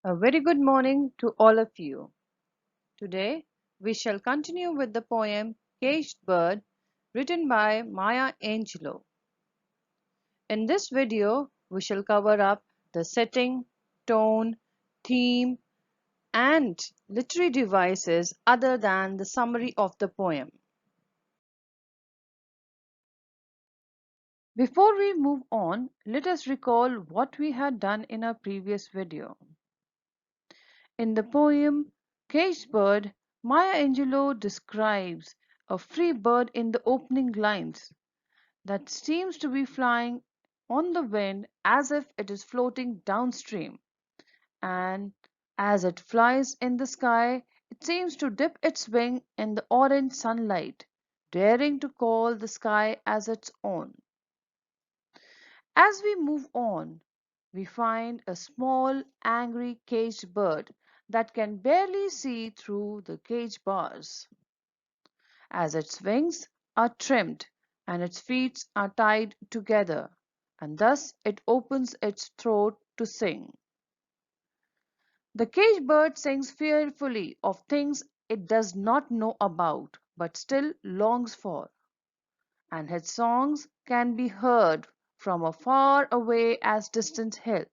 A very good morning to all of you. Today we shall continue with the poem Caged Bird written by Maya Angelou. In this video we shall cover up the setting, tone, theme and literary devices other than the summary of the poem. Before we move on, let us recall what we had done in our previous video. In the poem Caged Bird, Maya Angelou describes a free bird in the opening lines that seems to be flying on the wind as if it is floating downstream, and as it flies in the sky, it seems to dip its wing in the orange sunlight, daring to call the sky as its own. As we move on, we find a small, angry caged bird that can barely see through the cage bars, as its wings are trimmed and its feet are tied together, and thus it opens its throat to sing. The caged bird sings fearfully of things it does not know about, but still longs for, and his songs can be heard from a far away as distant hill,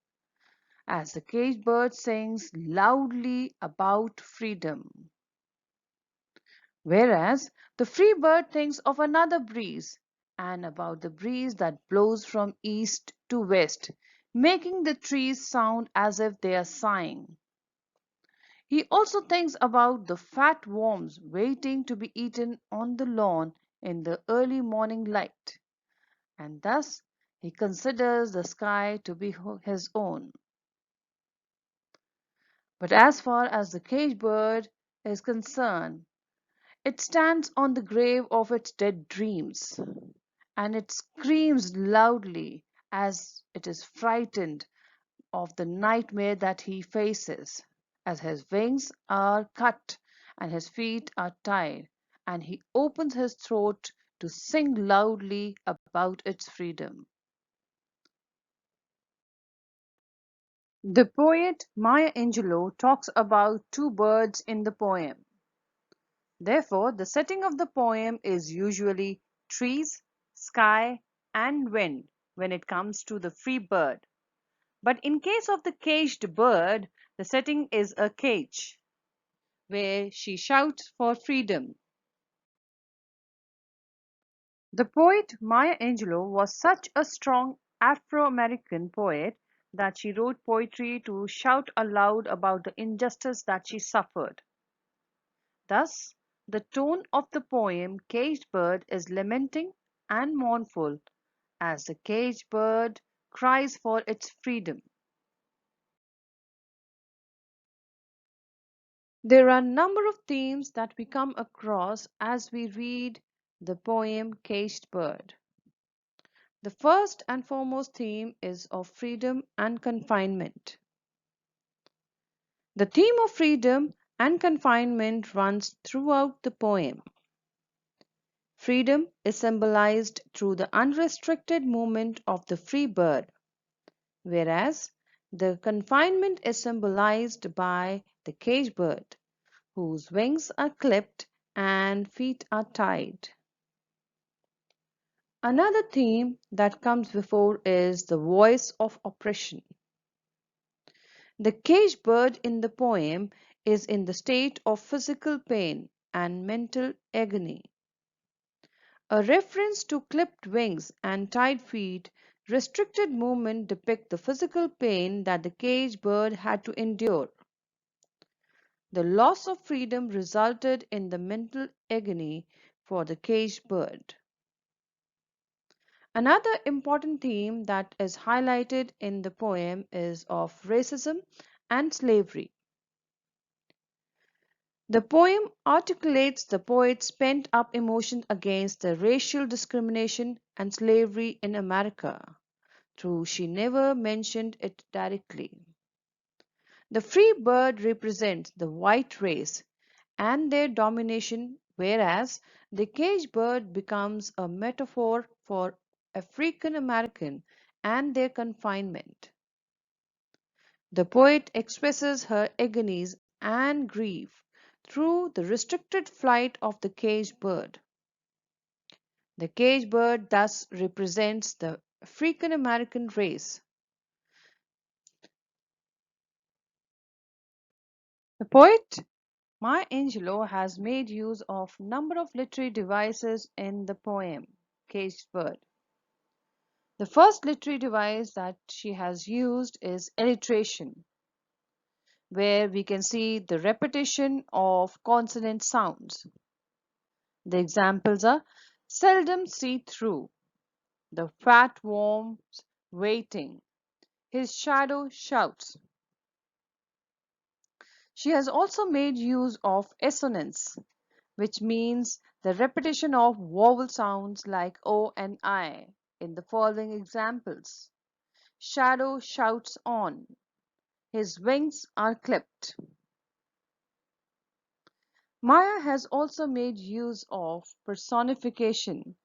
as the caged bird sings loudly about freedom. Whereas the free bird thinks of another breeze and about the breeze that blows from east to west, making the trees sound as if they are sighing. He also thinks about the fat worms waiting to be eaten on the lawn in the early morning light, and thus he considers the sky to be his own. But as far as the caged bird is concerned, it stands on the grave of its dead dreams, and it screams loudly as it is frightened of the nightmare that he faces, as his wings are cut and his feet are tied, and he opens his throat to sing loudly about its freedom. The poet Maya Angelou talks about two birds in the poem. Therefore, the setting of the poem is usually trees, sky, and wind when it comes to the free bird. But in case of the caged bird, the setting is a cage where she shouts for freedom. The poet Maya Angelou was such a strong Afro-American poet that she wrote poetry to shout aloud about the injustice that she suffered. Thus, the tone of the poem Caged Bird is lamenting and mournful as the caged bird cries for its freedom. There are a number of themes that we come across as we read the poem Caged Bird. The first and foremost theme is of freedom and confinement. The theme of freedom and confinement runs throughout the poem. Freedom is symbolized through the unrestricted movement of the free bird, whereas the confinement is symbolized by the caged bird, whose wings are clipped and feet are tied. Another theme that comes before is the voice of oppression. The caged bird in the poem is in the state of physical pain and mental agony. A reference to clipped wings and tied feet, restricted movement depict the physical pain that the caged bird had to endure. The loss of freedom resulted in the mental agony for the caged bird. Another important theme that is highlighted in the poem is of racism and slavery. The poem articulates the poet's pent-up emotion against the racial discrimination and slavery in America, though she never mentioned it directly. The free bird represents the white race and their domination, whereas the caged bird becomes a metaphor for African American and their confinement. The poet expresses her agonies and grief through the restricted flight of the caged bird. The caged bird thus represents the African American race. The poet Maya Angelou has made use of number of literary devices in the poem Caged Bird. The first literary device that she has used is alliteration, where we can see the repetition of consonant sounds. The examples are seldom see through, the fat worm's waiting, his shadow shouts. She has also made use of assonance, which means the repetition of vowel sounds like O and I in the following examples. Shadow shouts on, his wings are clipped. Maya has also made use of personification,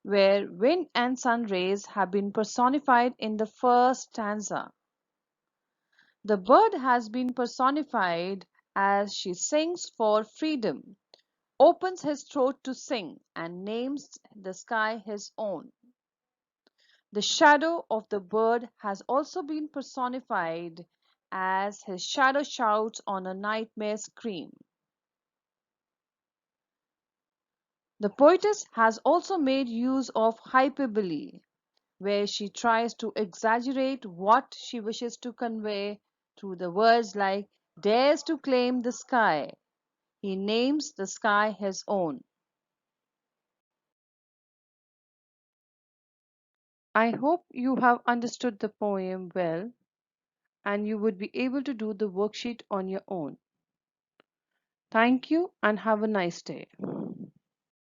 where wind and sun rays have been personified in the first stanza. The bird has been personified as she sings for freedom, opens his throat to sing, and names the sky his own. The shadow of the bird has also been personified as his shadow shouts on a nightmare scream. The poetess has also made use of hyperbole, where she tries to exaggerate what she wishes to convey through the words like dares to claim the sky. He names the sky his own. I hope you have understood the poem well and you would be able to do the worksheet on your own. Thank you and have a nice day.